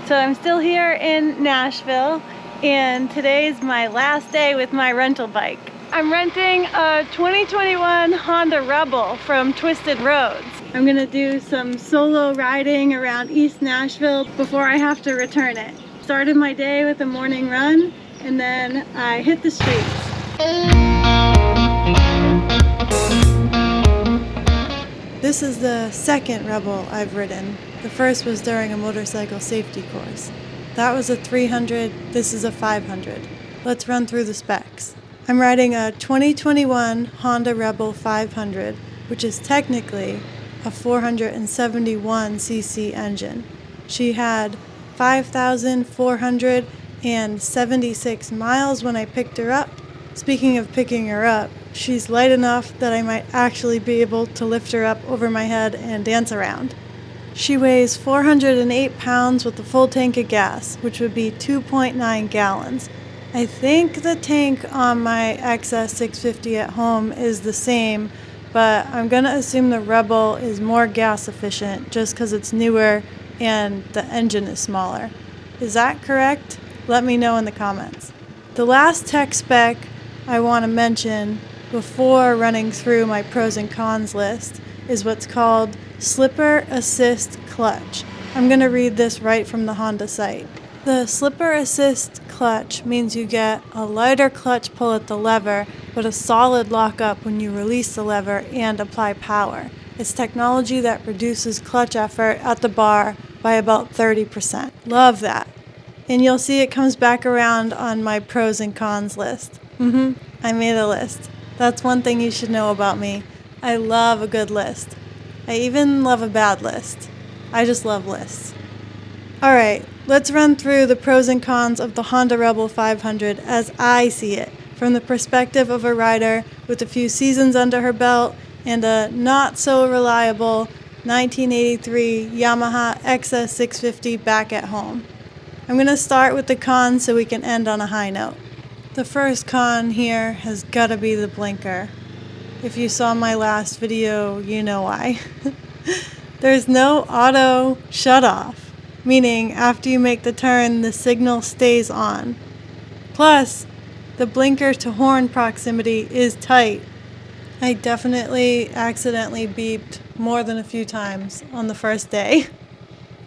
So I'm still here in Nashville, and today's my last day with my rental bike. I'm renting a 2021 Honda Rebel from Twisted Roads. I'm gonna do some solo riding around East Nashville before I have to return it. Started my day with a morning run, and then I hit the streets. This is the second Rebel I've ridden. The first was during a motorcycle safety course. That was a 300, this is a 500. Let's run through the specs. I'm riding a 2021 Honda Rebel 500, which is technically a 471cc engine. She had 5,476 miles when I picked her up. Speaking of picking her up, she's light enough that I might actually be able to lift her up over my head and dance around. She weighs 408 pounds with a full tank of gas, which would be 2.9 gallons. I think the tank on my XS 650 at home is the same, but I'm gonna assume the Rebel is more gas efficient just because it's newer and the engine is smaller. Is that correct? Let me know in the comments. The last tech spec I want to mention before running through my pros and cons list is what's called Slipper Assist Clutch. I'm going to read this right from the Honda site. The Slipper Assist Clutch means you get a lighter clutch pull at the lever, but a solid lockup when you release the lever and apply power. It's technology that reduces clutch effort at the bar by about 30%. Love that. And you'll see it comes back around on my pros and cons list. I made a list. That's one thing you should know about me. I love a good list. I even love a bad list. I just love lists. Alright, let's run through the pros and cons of the Honda Rebel 500 as I see it, from the perspective of a rider with a few seasons under her belt and a not so reliable 1983 Yamaha XS 650 back at home. I'm going to start with the cons so we can end on a high note. The first con here has got to be the blinker. If you saw my last video, you know why. There's no auto shut-off, meaning after you make the turn, the signal stays on. Plus, the blinker to horn proximity is tight. I definitely accidentally beeped more than a few times on the first day.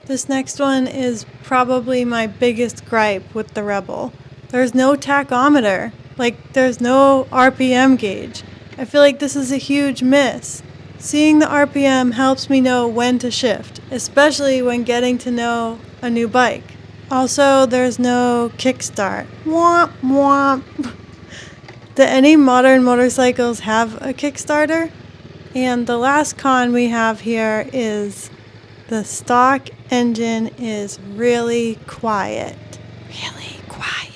This next one is probably my biggest gripe with the Rebel. There's no tachometer, like there's no RPM gauge. I feel like this is a huge miss. Seeing the RPM helps me know when to shift, especially when getting to know a new bike. Also, there's no kickstart. Womp womp. Do any modern motorcycles have a Kickstarter? And the last con we have here is the stock engine is really quiet. Really quiet.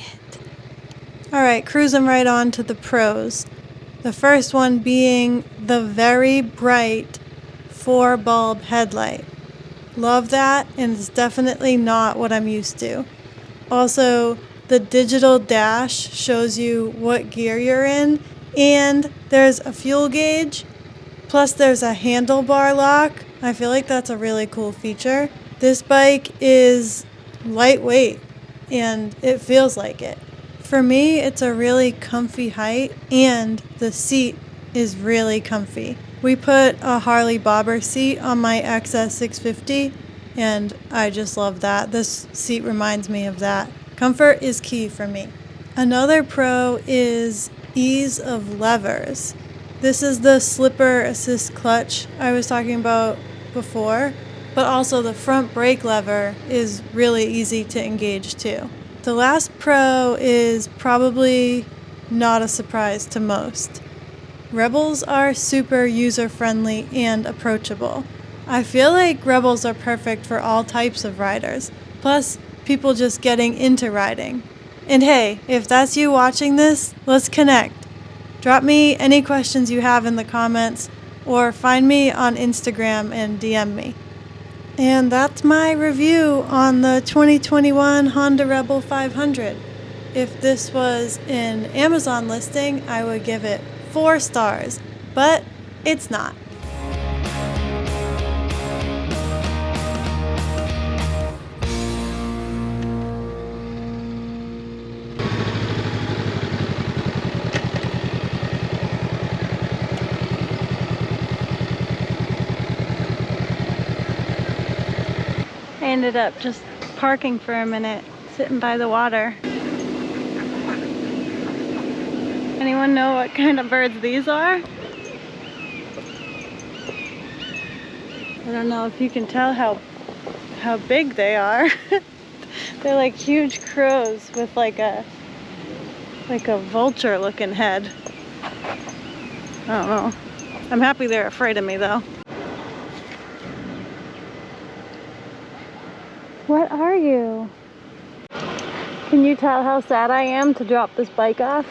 Alright, cruising right on to the pros. The first one being the very bright 4-bulb headlight. Love that, and it's definitely not what I'm used to. Also, the digital dash shows you what gear you're in, and there's a fuel gauge, plus there's a handlebar lock. I feel like that's a really cool feature. This bike is lightweight, and it feels like it. For me, it's a really comfy height, and the seat is really comfy. We put a Harley bobber seat on my XS 650, and I just love that. This seat reminds me of that. Comfort is key for me. Another pro is ease of levers. This is the Slipper Assist Clutch I was talking about before, but also the front brake lever is really easy to engage too. The last pro is probably not a surprise to most. Rebels are super user-friendly and approachable. I feel like Rebels are perfect for all types of riders, plus people just getting into riding. And hey, if that's you watching this, let's connect. Drop me any questions you have in the comments, or find me on Instagram and DM me. And that's my review on the 2021 Honda Rebel 500. If this was an Amazon listing, I would give it 4 stars, but it's not. ended up just parking for a minute, sitting by the water. Anyone know what kind of birds these are? I don't know if you can tell how big they are. They're like huge crows with like a vulture looking head. I don't know. I'm happy they're afraid of me though. What are you? Can you tell how sad I am to drop this bike off?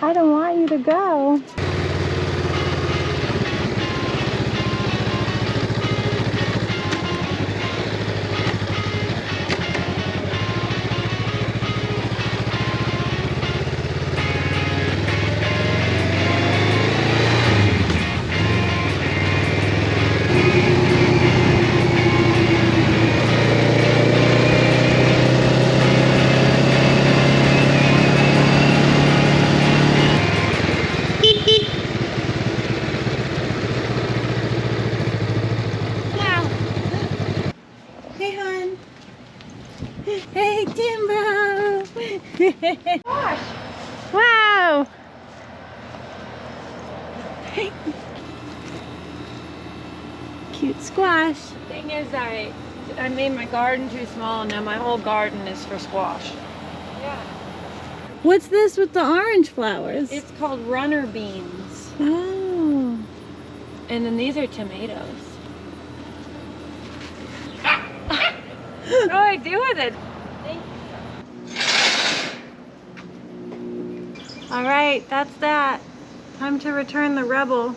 I don't want you to go. Hey, Timbo! Gosh! Wow! Cute squash. The thing is, I made my garden too small, and now my whole garden is for squash. Yeah. What's this with the orange flowers? It's called runner beans. Oh. And then these are tomatoes. What do I do with it? All right, that's that. Time to return the Rebel.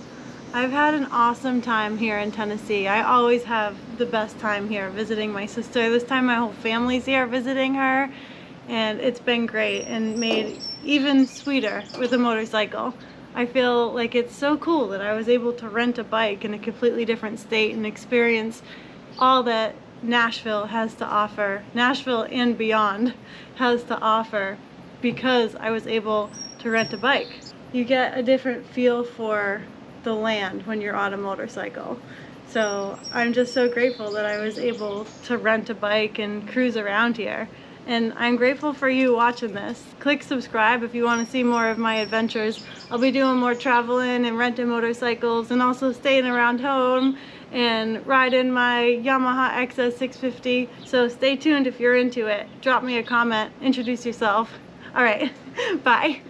I've had an awesome time here in Tennessee. I always have the best time here visiting my sister. This time my whole family's here visiting her, and it's been great and made even sweeter with a motorcycle. I feel like it's so cool that I was able to rent a bike in a completely different state and experience all that Nashville has to offer, Nashville and beyond has to offer, because I was able to rent a bike. You get a different feel for the land when you're on a motorcycle. So I'm just so grateful that I was able to rent a bike and cruise around here. And I'm grateful for you watching this. Click subscribe if you want to see more of my adventures. I'll be doing more traveling and renting motorcycles, and also staying around home and riding my Yamaha XS650. So stay tuned if you're into it. Drop me a comment, introduce yourself. All right, bye.